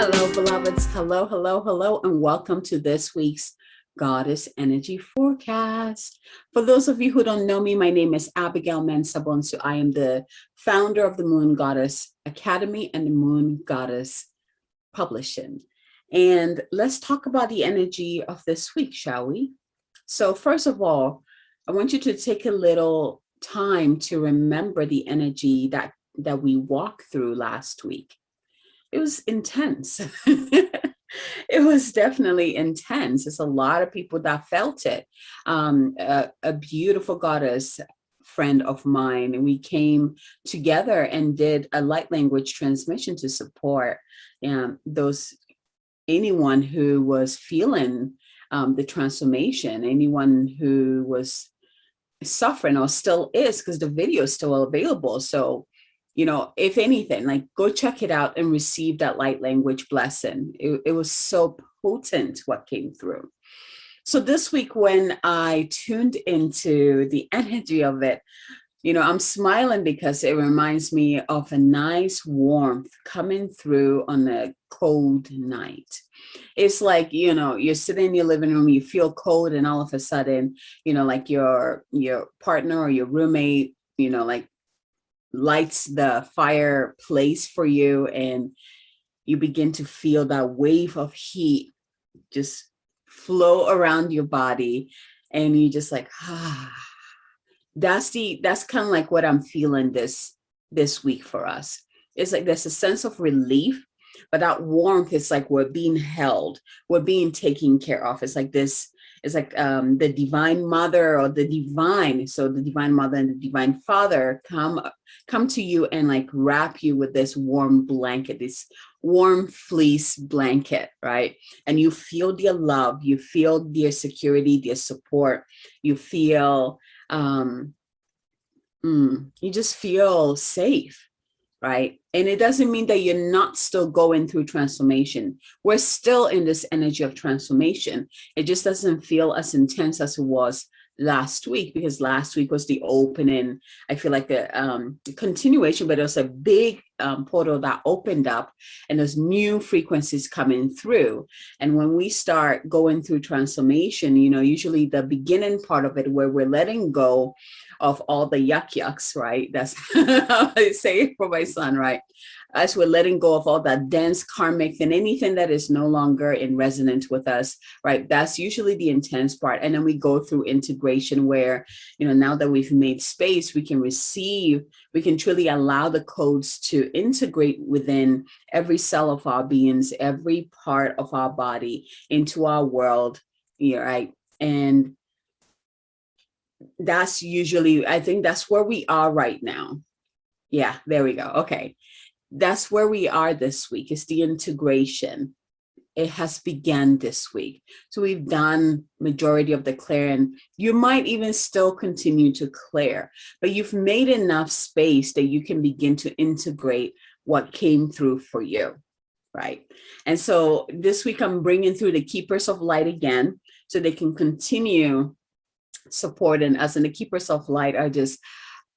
Hello, beloveds. Hello, hello, hello, and welcome to this week's Goddess Energy Forecast. For those of you who don't know me, my name is Abigail Mensabonsu. I am the founder of the Moon Goddess Academy and the Moon Goddess Publishing. And let's talk about the energy of this week, shall we? So first of all, I want you to take a little time to remember the energy that we walked through last week. It was intense. It was definitely intense. It's a lot of people that felt it. A beautiful goddess friend of mine, and we came together and did a light language transmission to support those anyone who was feeling the transformation, anyone who was suffering or still is, because the video is still available. So if anything, like, go check it out and receive that light language blessing. It was so potent what came through. So this week, when I tuned into the energy of it, I'm smiling because it reminds me of a nice warmth coming through on a cold night. It's like, you're sitting in your living room, you feel cold, and all of a sudden, like your partner or your roommate, like, lights the fireplace for you, and you begin to feel that wave of heat just flow around your body, and you just like, that's kind of like what I'm feeling this week for us. It's like there's a sense of relief, but that warmth is like we're being held, we're being taken care of. It's like this. It's like the divine mother or the divine. So the divine mother and the divine father come to you and like wrap you with this warm blanket, this warm fleece blanket, right? And you feel their love, you feel their security, their support. You feel, you just feel safe. Right. And it doesn't mean that you're not still going through transformation. We're still in this energy of transformation. It just doesn't feel as intense as it was last week, because last week was the opening. I feel like the continuation, but it was a big portal that opened up, and there's new frequencies coming through. And when we start going through transformation, usually the beginning part of it, where we're letting go of all the yucks, right? That's how I say it for my son, right? As we're letting go of all that dense karmic and anything that is no longer in resonance with us, right? That's usually the intense part. And then we go through integration, where, now that we've made space, we can receive, we can truly allow the codes to integrate within every cell of our beings, every part of our body into our world, right? And that's usually, I think that's where we are right now. Yeah, there we go. Okay. That's where we are this week. It's the integration. It has begun this week. So we've done majority of the clearing. You might even still continue to clear, but you've made enough space that you can begin to integrate what came through for you, right? And so this week I'm bringing through the keepers of light again, so they can continue supporting us. And the keepers of light are just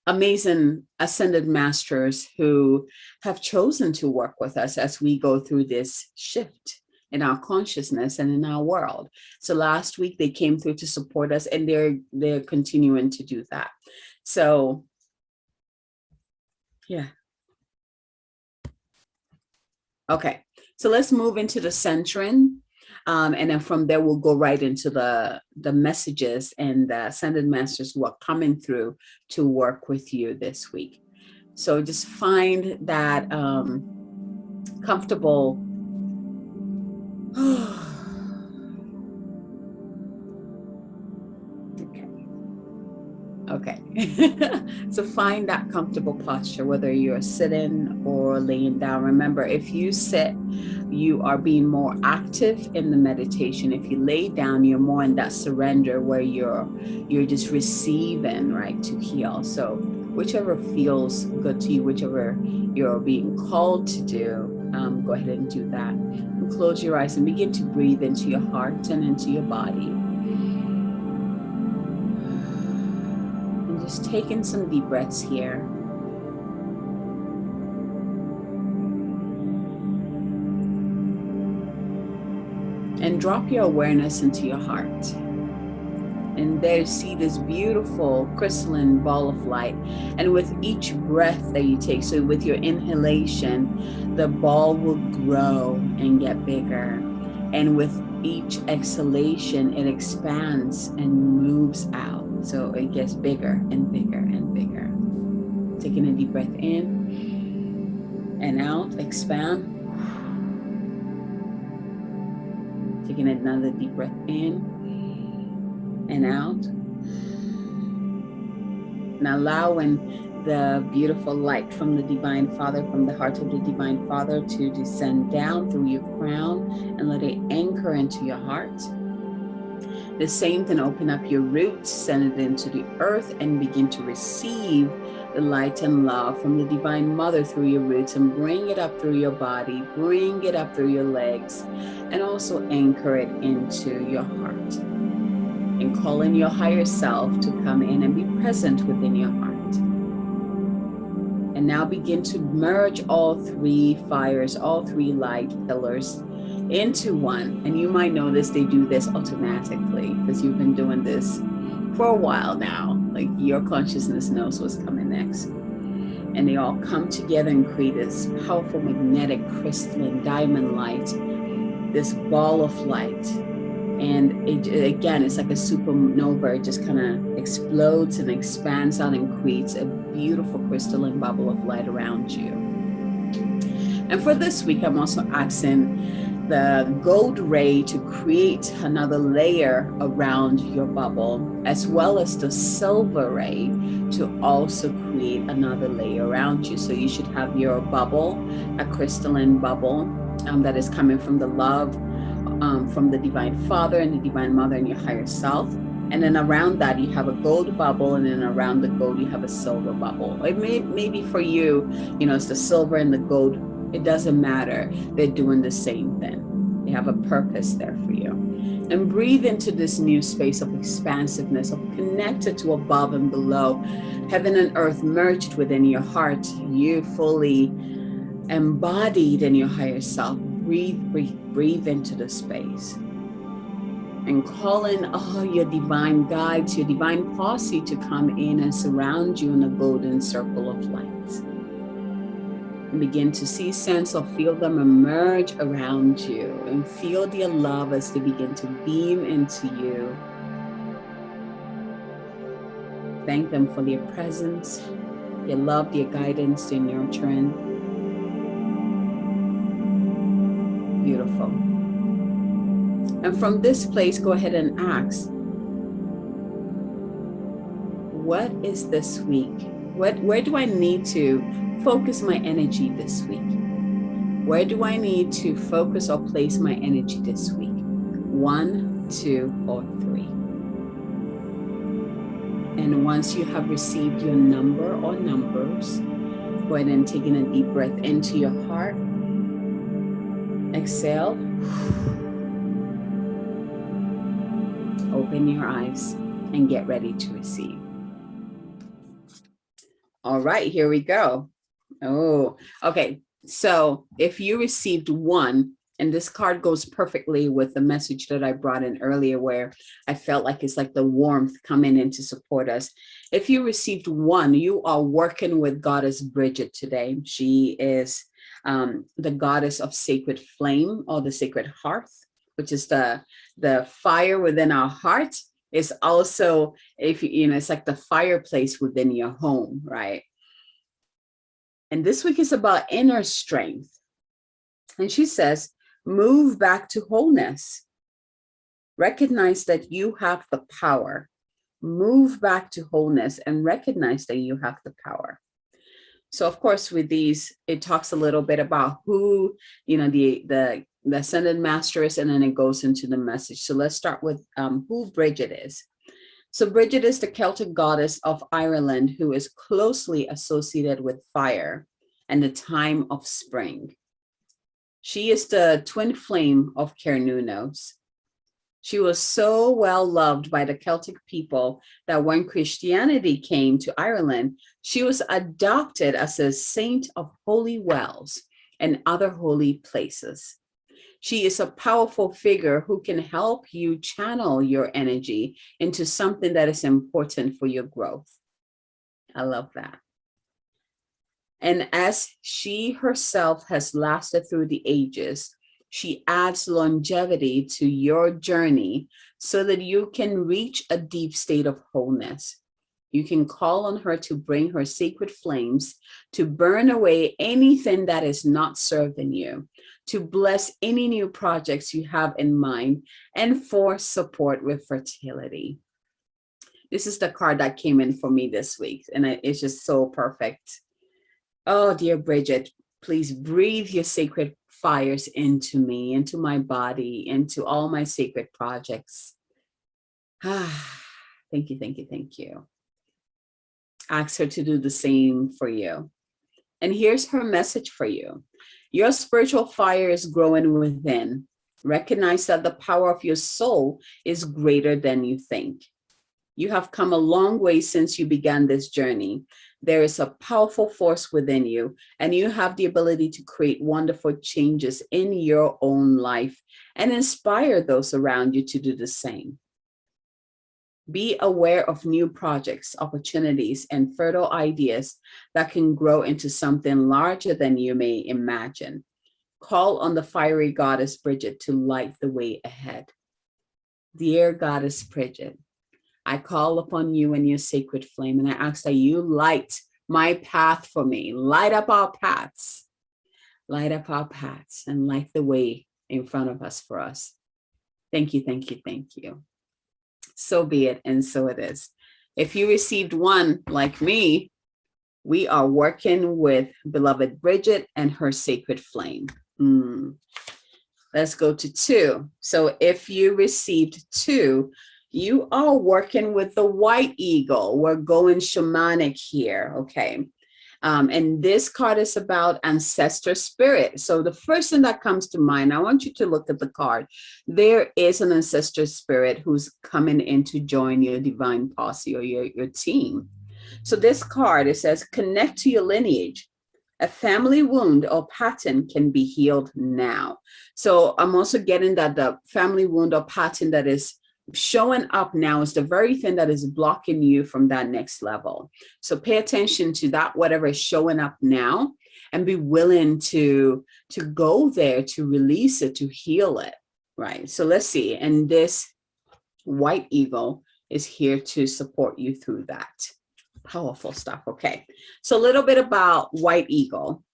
amazing ascended masters who have chosen to work with us as we go through this shift in our consciousness and in our world. So last week they came through to support us, and they're continuing to do that. So yeah. Okay, so let's move into the centering. And then from there, we'll go right into the messages and the ascended masters who are coming through to work with you this week. So just find that comfortable. Okay. So find that comfortable posture, whether you're sitting or laying down. Remember, if you sit, you are being more active in the meditation. If you lay down, you're more in that surrender, where you're just receiving, right, to heal. So whichever feels good to you, whichever you're being called to do, go ahead and do that. And close your eyes and begin to breathe into your heart and into your body. Just taking some deep breaths here. and drop your awareness into your heart. And there you see this beautiful crystalline ball of light. And with each breath that you take, so with your inhalation, the ball will grow and get bigger. And with each exhalation, it expands and moves out. So it gets bigger and bigger and bigger. Taking a deep breath in and out, expand. Taking another deep breath in and out. And allowing the beautiful light from the Divine Father, from the heart of the Divine Father, to descend down through your crown and let it anchor into your heart. The same thing, open up your roots, send it into the earth, and begin to receive the light and love from the Divine Mother through your roots, and bring it up through your body, bring it up through your legs, and also anchor it into your heart. And call in your higher self to come in and be present within your heart. And now begin to merge all three fires, all three light pillars into one. And you might notice they do this automatically because you've been doing this for a while now. Like your consciousness knows what's coming next. And they all come together and create this powerful magnetic crystalline diamond light, this ball of light. And again, it's like a supernova. It just kind of explodes and expands out and creates a beautiful crystalline bubble of light around you. And for this week, I'm also asking the gold ray to create another layer around your bubble, as well as the silver ray to also create another layer around you. So you should have your bubble, a crystalline bubble that is coming from the love, from the Divine Father and the Divine Mother and your higher self. And then around that, you have a gold bubble, and then around the gold, you have a silver bubble. It may be for you, it's the silver and the gold. It doesn't matter. They're doing the same thing. They have a purpose there for you. And breathe into this new space of expansiveness, of connected to above and below, heaven and earth merged within your heart, you fully embodied in your higher self. Breathe, breathe, breathe into the space. And call in all your divine guides, your divine posse to come in and surround you in a golden circle of light. And begin to see, sense, or feel them emerge around you, and feel their love as they begin to beam into you. Thank them for their presence, their love, their guidance, their nurturing. Beautiful. And from this place, go ahead and ask, what is this week? Where do I need to focus my energy this week? Where do I need to focus or place my energy this week? 1, 2, or 3. And once you have received your number or numbers, go ahead and take in a deep breath into your heart. Exhale. Open your eyes and get ready to receive. All right, here we go. Oh, okay. So if you received 1, and this card goes perfectly with the message that I brought in earlier, where I felt like it's like the warmth coming in to support us. If you received 1, you are working with Goddess Bridget today. She is the goddess of sacred flame, or the sacred hearth, which is the fire within our heart. Is also, if it's like the fireplace within your home, right? And this week is about inner strength. And she says, move back to wholeness. Recognize that you have the power. Move back to wholeness and recognize that you have the power. So of course, with these, it talks a little bit about who, the Ascended Master is, and then it goes into the message. So let's start with who Bridget is. So Bridget is the Celtic goddess of Ireland, who is closely associated with fire and the time of spring. She is the twin flame of Cernunnos. She was so well loved by the Celtic people that when Christianity came to Ireland, she was adopted as a saint of holy wells and other holy places. She is a powerful figure who can help you channel your energy into something that is important for your growth. I love that. And as she herself has lasted through the ages, she adds longevity to your journey so that you can reach a deep state of wholeness. You can call on her to bring her sacred flames, to burn away anything that is not serving you, to bless any new projects you have in mind, and for support with fertility. This is the card that came in for me this week, and it's just so perfect. Oh, dear Bridget, please breathe your sacred fires into me, into my body, into all my sacred projects. Thank you, thank you, thank you. Ask her to do the same for you. And here's her message for you. Your spiritual fire is growing within. Recognize that the power of your soul is greater than you think. You have come a long way since you began this journey. There is a powerful force within you, and you have the ability to create wonderful changes in your own life and inspire those around you to do the same. Be aware of new projects, opportunities, and fertile ideas that can grow into something larger than you may imagine. Call on the fiery goddess Bridget to light the way ahead. Dear goddess Bridget, I call upon you and your sacred flame, and I ask that you light my path for me. Light up our paths. Light up our paths and light the way in front of us for us. Thank you, thank you, thank you. So be it, and so it is. If you received one like me, we are working with beloved Bridget and her sacred flame. Let's go to 2. So if you received 2, you are working with the white eagle. We're going shamanic here, okay? And this card is about ancestor spirit. So the first thing that comes to mind, I want you to look at the card. There is an ancestor spirit who's coming in to join your divine posse or your team. So this card, it says, connect to your lineage. A family wound or pattern can be healed now. So I'm also getting that the family wound or pattern that is showing up now is the very thing that is blocking you from that next level. So pay attention to that, whatever is showing up now, and be willing to go there, to release it, to heal it, right? So let's see. And this white eagle is here to support you through that. Powerful stuff. Okay. So a little bit about white eagle.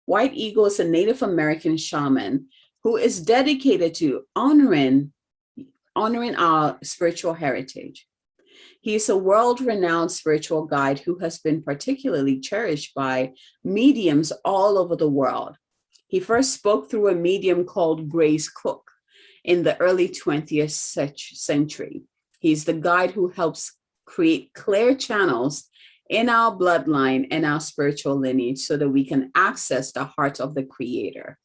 White eagle is a Native American shaman who is dedicated to honoring our spiritual heritage. He is a world-renowned spiritual guide who has been particularly cherished by mediums all over the world. He first spoke through a medium called Grace Cook in the early 20th century. He's the guide who helps create clear channels in our bloodline and our spiritual lineage so that we can access the heart of the Creator.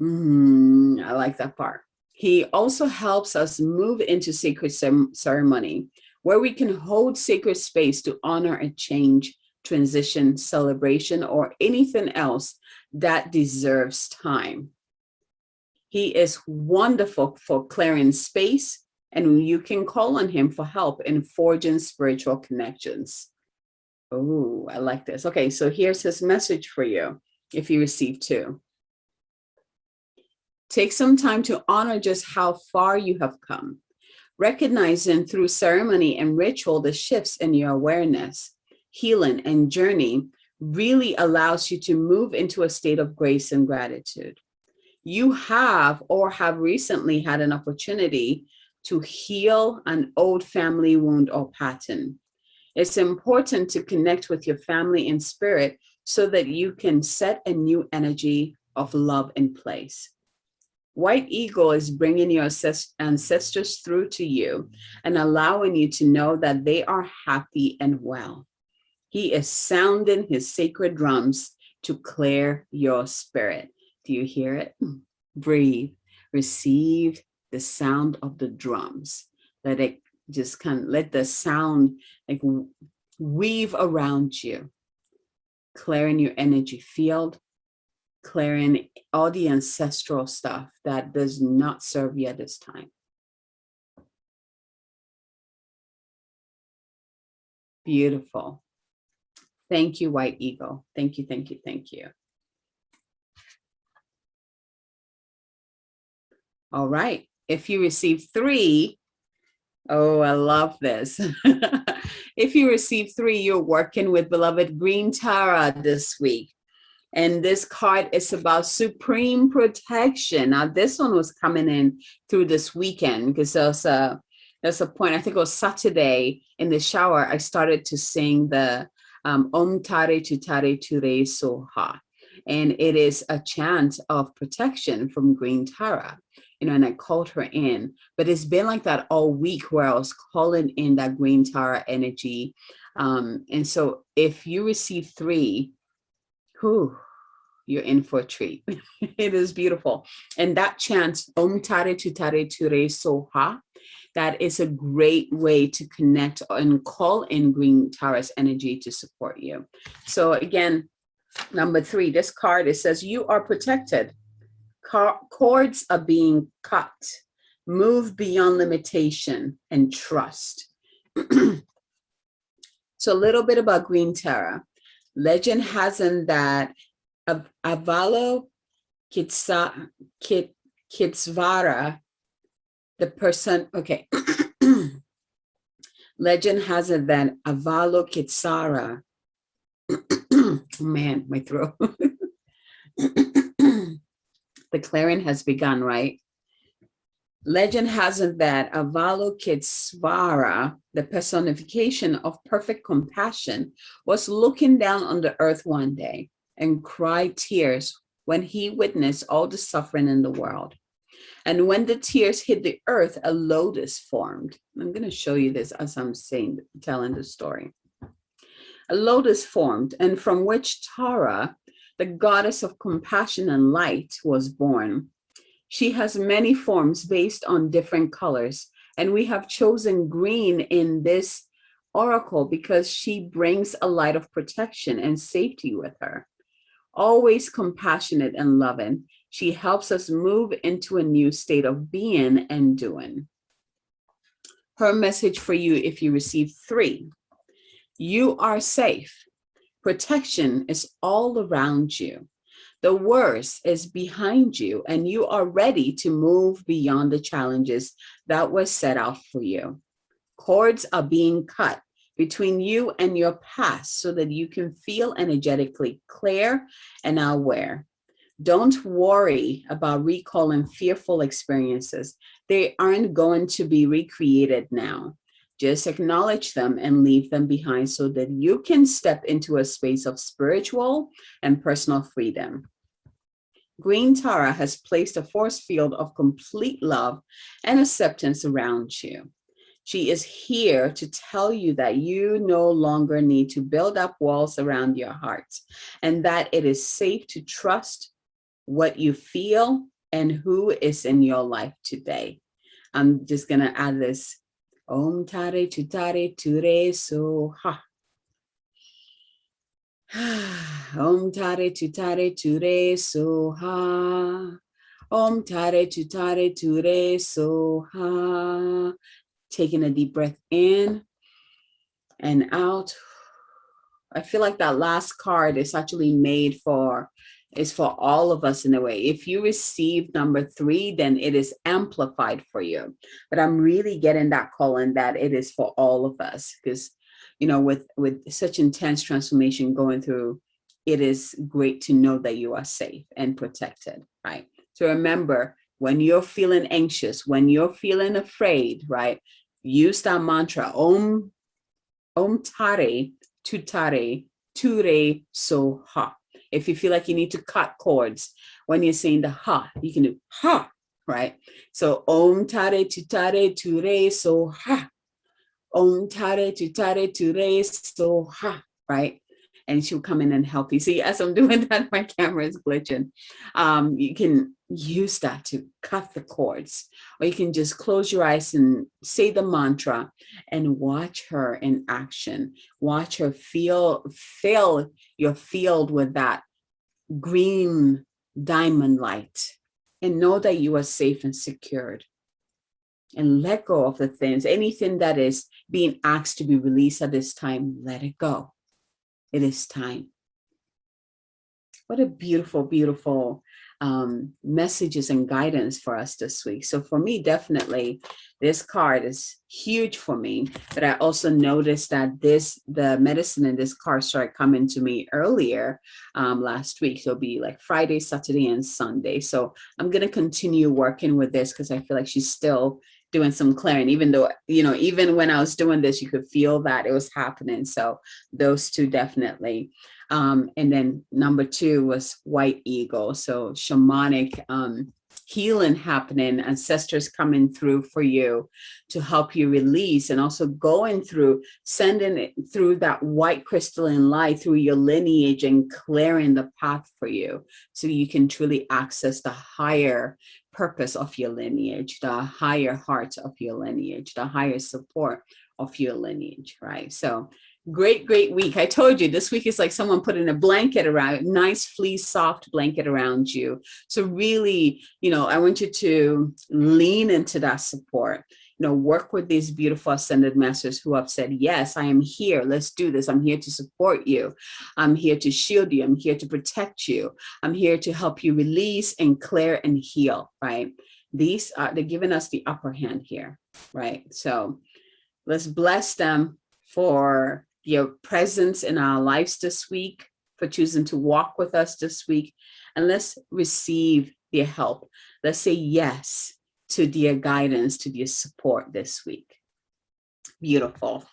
I like that part. He also helps us move into sacred ceremony, where we can hold sacred space to honor a change, transition, celebration, or anything else that deserves time. He is wonderful for clearing space, and you can call on him for help in forging spiritual connections. Oh, I like this. Okay, so here's his message for you if you receive 2. Take some time to honor just how far you have come, recognizing through ceremony and ritual the shifts in your awareness, healing, and journey really allows you to move into a state of grace and gratitude. You have or have recently had an opportunity to heal an old family wound or pattern. It's important to connect with your family in spirit so that you can set a new energy of love in place. White eagle is bringing your ancestors through to you and allowing you to know that they are happy and well. He is sounding his sacred drums to clear your spirit. Do you hear it? Breathe. Receive the sound of the drums. Let it just kind of let the sound like weave around you, clearing your energy field, clearing all the ancestral stuff that does not serve you at this time. Beautiful. Thank you, White Eagle. Thank you, thank you, thank you. All right. If you receive 3, oh, I love this. If you receive 3, you're working with beloved Green Tara this week. And this card is about supreme protection. Now, this one was coming in through this weekend because there's a point, I think it was Saturday in the shower, I started to sing the Om Tare Tutare Ture Soha. And it is a chant of protection from Green Tara, and I called her in. But it's been like that all week where I was calling in that Green Tara energy. And so if you receive 3, whew, you're in for a treat. It is beautiful. And that chant, Om Tare Tutare Ture Soha, that is a great way to connect and call in Green Tara's energy to support you. So again, number 3, this card, it says, you are protected. Cords are being cut. Move beyond limitation and trust. So a little bit about Green Tara. Legend has it that Avalo Kitsvara, the person, okay. Legend has it that Avalo Kitsara, oh man, my throat. The clearing has begun, right? Legend has it that Avalokitesvara, the personification of perfect compassion, was looking down on the earth one day and cried tears when he witnessed all the suffering in the world. And when the tears hit the earth, a lotus formed. I'm going to show you this as I'm telling the story. A lotus formed, and from which Tara, the goddess of compassion and light, was born. She has many forms based on different colors, and we have chosen green in this oracle because she brings a light of protection and safety with her. Always compassionate and loving, she helps us move into a new state of being and doing. Her message for you, if you receive 3, you are safe. Protection is all around you. The worst is behind you, and you are ready to move beyond the challenges that were set out for you. Cords are being cut between you and your past so that you can feel energetically clear and aware. Don't worry about recalling fearful experiences. They aren't going to be recreated now. Just acknowledge them and leave them behind so that you can step into a space of spiritual and personal freedom. Green Tara has placed a force field of complete love and acceptance around you. She is here to tell you that you no longer need to build up walls around your heart, and that it is safe to trust what you feel and who is in your life today. I'm just going to add this. Om Tare Tutare Ture Soha. Om Tare Tutare Ture Soha. Om Tare Tutare Ture Soha. Taking a deep breath in and out. I feel like that last card is actually made for all of us in a way. If you receive number 3, then it is amplified for you. But I'm really getting that calling that it is for all of us, because with such intense transformation going through, it is great to know that you are safe and protected, right? So remember, when you're feeling anxious, when you're feeling afraid, right, use that mantra, Om Tare Tutare Ture Soha. If you feel like you need to cut cords, when you're saying the ha, you can do ha, right? So Om Tare Tutare Ture Soha. Om Tare Tutare Ture Soha, right? And she'll come in and help you. See, as I'm doing that, my camera is glitching. You can use that to cut the cords, or you can just close your eyes and say the mantra and watch her in action. Watch her fill your field with that green diamond light, and know that you are safe and secured. And let go of the things, anything that is being asked to be released at this time, let it go. It is time. What a beautiful, beautiful messages and guidance for us this week. So for me, definitely, this card is huge for me. But I also noticed that the medicine in this card started coming to me earlier last week. So it'll be like Friday, Saturday, and Sunday. So I'm going to continue working with this because I feel like she's still doing some clearing, even though, even when I was doing this, you could feel that it was happening. So those two definitely. And then number 2 was white eagle. So shamanic healing happening, ancestors coming through for you to help you release, and also going through, sending it through that white crystalline light through your lineage and clearing the path for you so you can truly access the higher purpose of your lineage, the higher heart of your lineage, the higher support of your lineage, right? So great week. I told you this week is like someone putting a blanket around, nice fleece soft blanket around you. So really, I want you to lean into that support. Work with these beautiful ascended masters who have said, yes, I am here. Let's do this. I'm here to support you. I'm here to shield you. I'm here to protect you. I'm here to help you release and clear and heal, right? They're giving us the upper hand here, right? So let's bless them for your presence in our lives this week, for choosing to walk with us this week, and let's receive their help. Let's say yes to their guidance, to their support this week. Beautiful.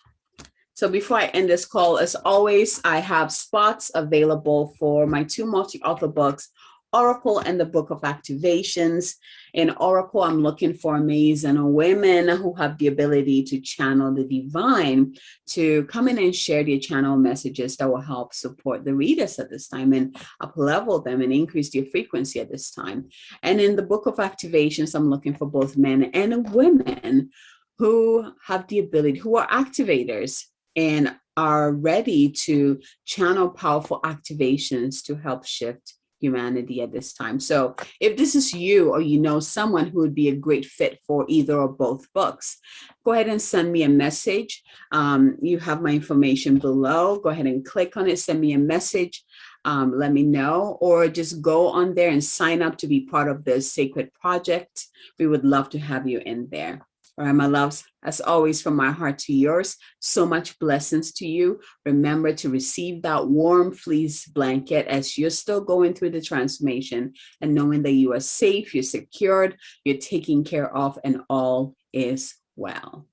So before I end this call, as always, I have spots available for my 2 multi-author books, Oracle and the Book of Activations. In Oracle, I'm looking for amazing women who have the ability to channel the divine to come in and share their channel messages that will help support the readers at this time and up-level them and increase their frequency at this time. And in the Book of Activations, I'm looking for both men and women who have the ability, who are activators and are ready to channel powerful activations to help shift humanity at this time. So if this is you, or someone who would be a great fit for either or both books, go ahead and send me a message. You have my information below. Go ahead and click on it, send me a message. Let me know, or just go on there and sign up to be part of the Sacred Project. We would love to have you in there. All right, my loves, as always, from my heart to yours, so much blessings to you. Remember to receive that warm fleece blanket as you're still going through the transformation, and knowing that you are safe, you're secured, you're taken care of, and all is well.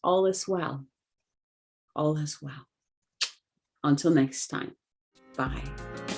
All is well. All is well. Until next time, bye.